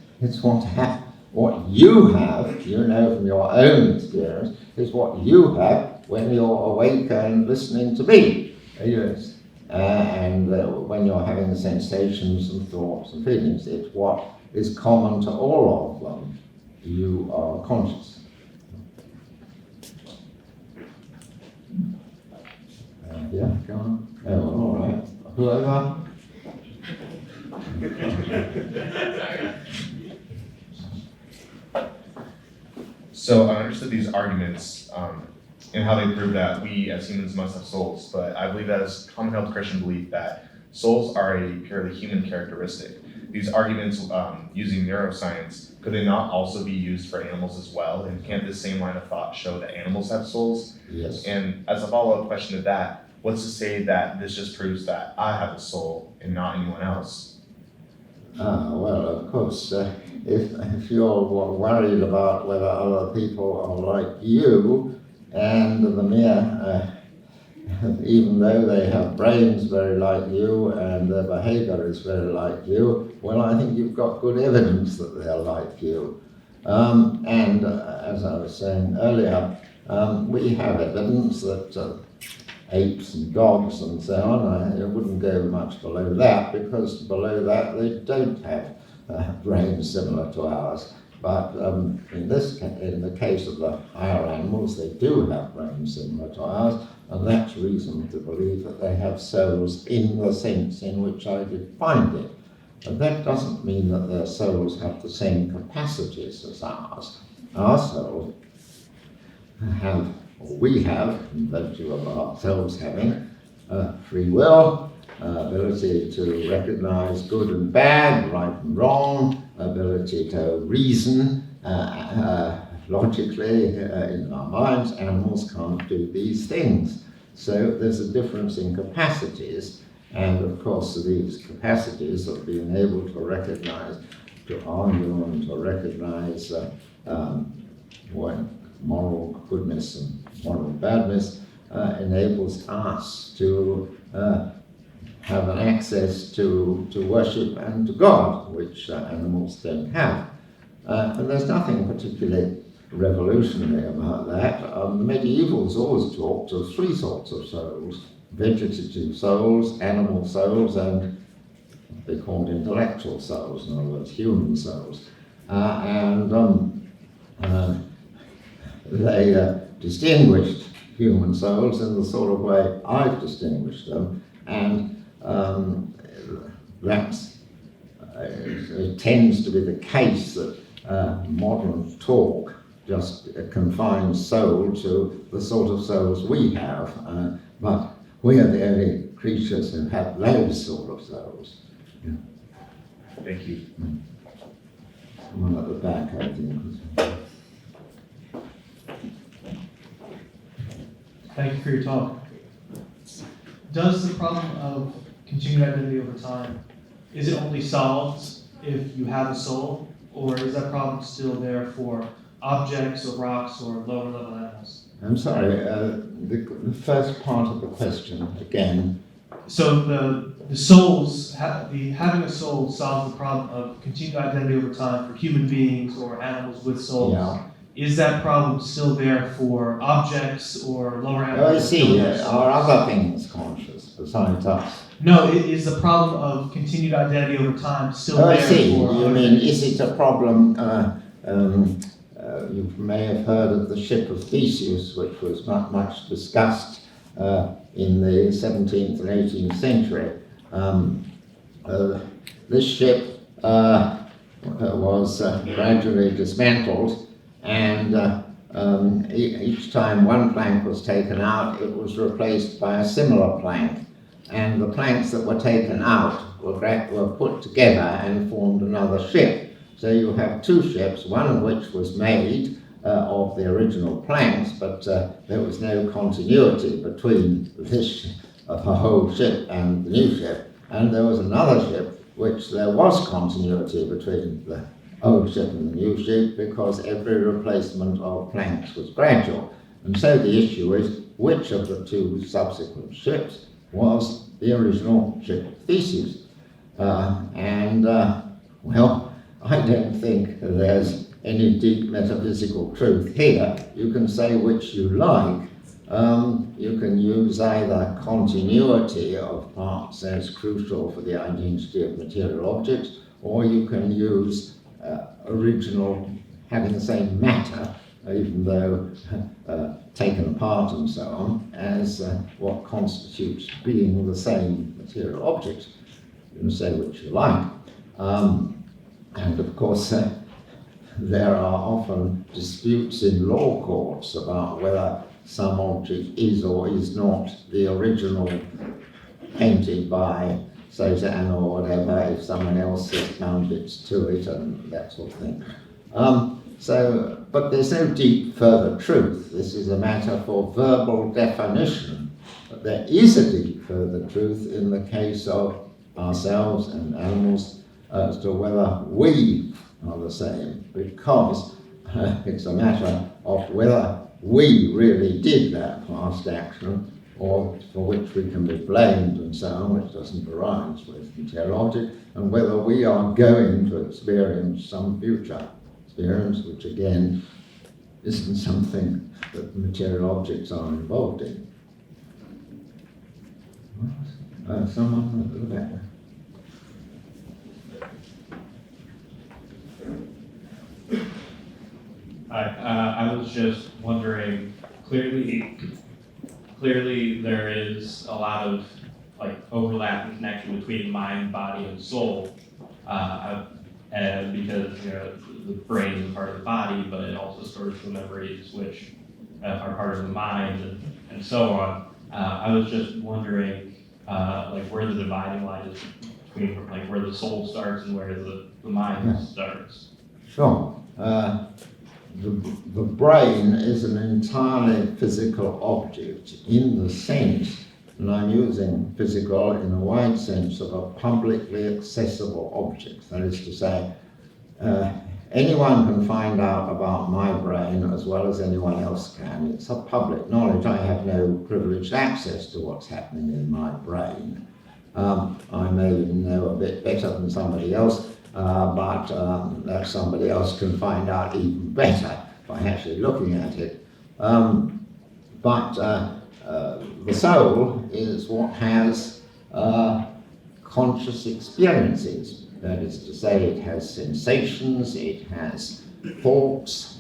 what you have, you know from your own experience, is what you have when you're awake and listening to me. Yes. And when you're having sensations and thoughts and feelings, it's what is common to all of them. You are conscious. Yeah, go on. Oh, all right. Whoever. So I understood these arguments and how they prove that we as humans must have souls, but I believe that is common held Christian belief that souls are a purely human characteristic. These arguments using neuroscience, could they not also be used for animals as well? And can't this same line of thought show that animals have souls? Yes. And as a follow-up question to that, what's to say that this just proves that I have a soul and not anyone else? Well, of course, if you're worried about whether other people are like you, and the mere, even though they have brains very like you and their behavior is very like you, well, I think you've got good evidence that they're like you. And as I was saying earlier, we have evidence that apes and dogs and so on, it wouldn't go much below that, because below that they don't have brains similar to ours. But in the case of the higher animals, they do have brains similar to ours, and that's reason to believe that they have souls in the sense in which I defined it. But that doesn't mean that their souls have the same capacities as ours. Our souls have, or we have, in virtue of ourselves having free will, ability to recognize good and bad, right and wrong, ability to reason logically in our minds. Animals can't do these things. So there's a difference in capacities, and of course these capacities of being able to recognize, to argue and to recognize moral goodness and moral badness enables us to have an access to worship and to God, which animals don't have. And there's nothing particularly revolutionary about that. The medievals always talked of three sorts of souls: vegetative souls, animal souls, and they called intellectual souls, in other words, human souls. They distinguished human souls in the sort of way I've distinguished them, and it tends to be the case that modern talk just confines soul to the sort of souls we have, but we are the only creatures who have those sort of souls. Yeah. Thank you. One at the back, I think. Thank you for your talk. Does the problem of continued identity over time, is it only solved if you have a soul, or is that problem still there for objects or rocks or lower level animals? I'm sorry, the first part of the question again. So the souls, having a soul solves the problem of continued identity over time for human beings or animals with souls. Yeah. Is that problem still there for objects or lower Oh, animals? I see. Are other things conscious besides us? No, is the problem of continued identity over time still Oh, there I see. for You other mean, things? is it a problem? You may have heard of the ship of Theseus, which was much discussed in the 17th and 18th century. This ship was gradually dismantled, and each time one plank was taken out, it was replaced by a similar plank. And the planks that were taken out were put together and formed another ship. So you have two ships, one of which was made of the original planks, but there was no continuity between this the whole ship and the new ship. And there was another ship which there was continuity between the old ship and the new ship, because every replacement of planks was gradual. And so the issue is, which of the two subsequent ships was the original ship of Theseus? Well, I don't think there's any deep metaphysical truth here. You can say which you like. You can use either continuity of parts as crucial for the identity of material objects, or you can use original, having the same matter, even though taken apart and so on, as what constitutes being the same material object. You can say which you like. And of course, there are often disputes in law courts about whether some object is or is not the original painted by Cézanne or whatever, if someone else has found it to it and that sort of thing. But there's no deep further truth. This is a matter for verbal definition. But there is a deep further truth in the case of ourselves and animals as to whether we are the same, because it's a matter of whether we really did that past action, or for which we can be blamed and so on, which doesn't arise with material object, and whether we are going to experience some future experience, which again isn't something that material objects are involved in. Someone at the back. I was just wondering, clearly there is a lot of overlap and connection between mind, body, and soul, and because the brain is a part of the body, but it also stores the memories which are part of the mind, and so on. I was just wondering, where the dividing line is between where the soul starts and where the mind starts. Sure. The brain is an entirely physical object in the sense, and I'm using physical in a wide sense, of a publicly accessible object. That is to say, anyone can find out about my brain as well as anyone else can. It's a public knowledge. I have no privileged access to what's happening in my brain. I may know a bit better than somebody else, but that somebody else can find out even better by actually looking at it. But the soul is what has conscious experiences. That is to say, it has sensations, it has thoughts,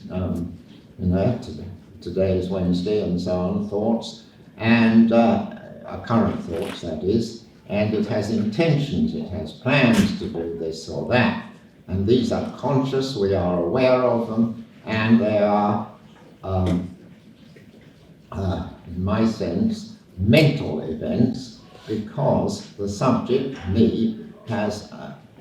today's Wednesday and so on, thoughts, and current thoughts, that is, and it has intentions, it has plans to do this or that. And these are conscious, we are aware of them, and they are, in my sense, mental events, because the subject, me,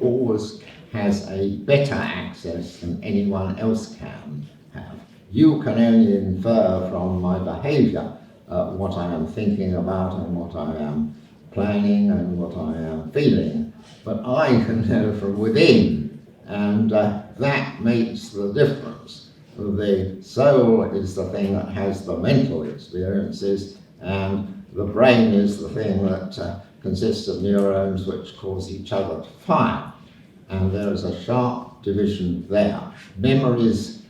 always has a better access than anyone else can have. You can only infer from my behavior what I am thinking about and what I am planning and what I am feeling, but I can know from within, and that makes the difference. The soul is the thing that has the mental experiences, and the brain is the thing that consists of neurons which cause each other to fire. And there is a sharp division there. Memories,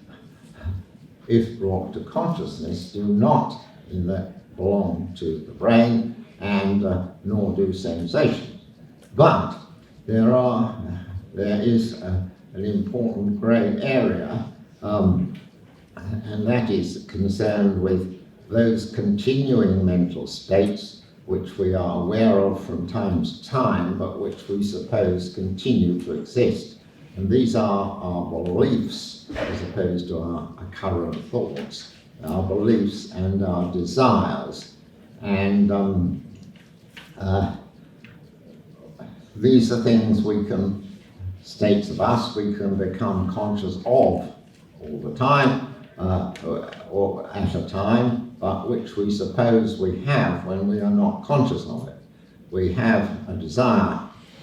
if brought to consciousness, do not belong to the brain, and nor do sensations. But there is an important grey area, and that is concerned with those continuing mental states which we are aware of from time to time, but which we suppose continue to exist. And these are our beliefs as opposed to our current thoughts, our beliefs and our desires. And these are things states of us we can become conscious of all the time, or at a time, but which we suppose we have when we are not conscious of it. We have a desire,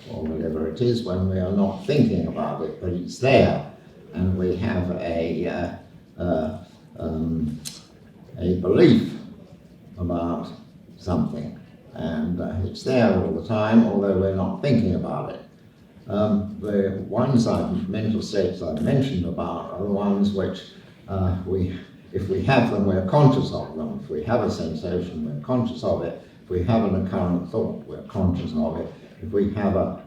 or whatever it is, when we are not thinking about it, but it's there, and we have a belief about something, and it's there all the time, although we're not thinking about it. The mental states I've mentioned about are the ones which if we have them, we're conscious of them. If we have a sensation, we're conscious of it. If we have an occurrent thought, we're conscious of it. If we have an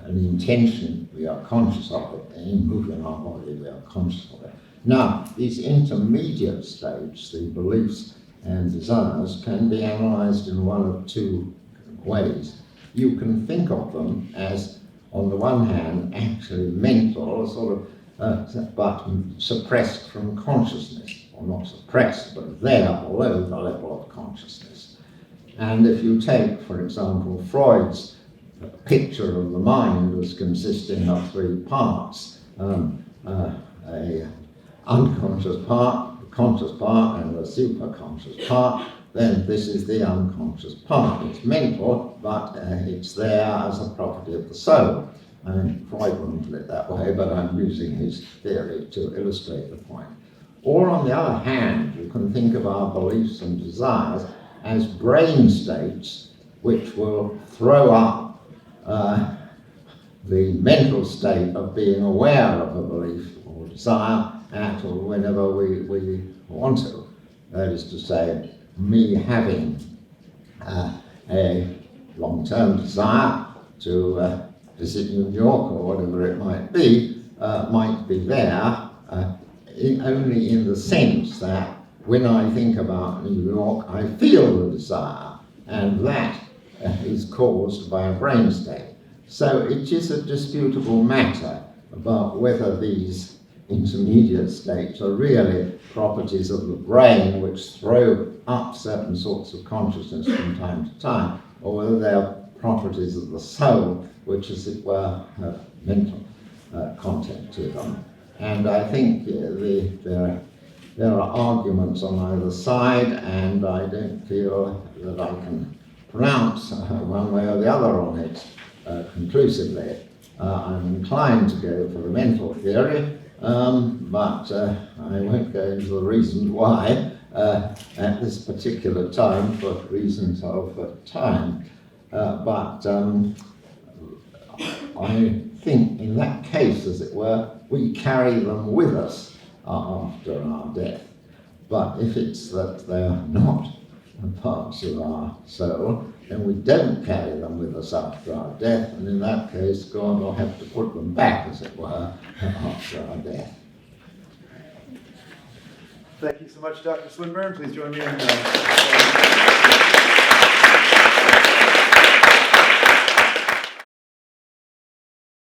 intention, we are conscious of it. Any movement in our body, we are conscious of it. Now, these intermediate states, the beliefs and desires, can be analysed in one of two ways. You can think of them as, on the one hand, actually mental, sort of, but suppressed from consciousness, or not suppressed, but there below the level of consciousness. And if you take, for example, Freud's picture of the mind as consisting of three parts, a unconscious part, the conscious part, and the superconscious part, then this is the unconscious part. It's mental, but it's there as a property of the soul. I mean, Freud wouldn't put it that way, but I'm using his theory to illustrate the point. Or on the other hand, you can think of our beliefs and desires as brain states which will throw up the mental state of being aware of a belief or desire at or whenever we want to. That is to say, me having a long-term desire to visit New York or whatever it might be there only in the sense that when I think about New York, I feel the desire, and that is caused by a brain state. So it is a disputable matter about whether these intermediate states are really properties of the brain which throw up certain sorts of consciousness from time to time, or whether they are properties of the soul which, as it were, have mental content to them. And I think there are arguments on either side, and I don't feel that I can pronounce one way or the other on it conclusively. I'm inclined to go for the mental theory, but I won't go into the reasons why at this particular time, for reasons of time. But I think in that case, as it were, we carry them with us after our death. But if it's that they are not parts of our soul, then we don't carry them with us after our death, and in that case, God will have to put them back, as it were, after our death. Thank you so much, Dr. Swinburne. Please join me in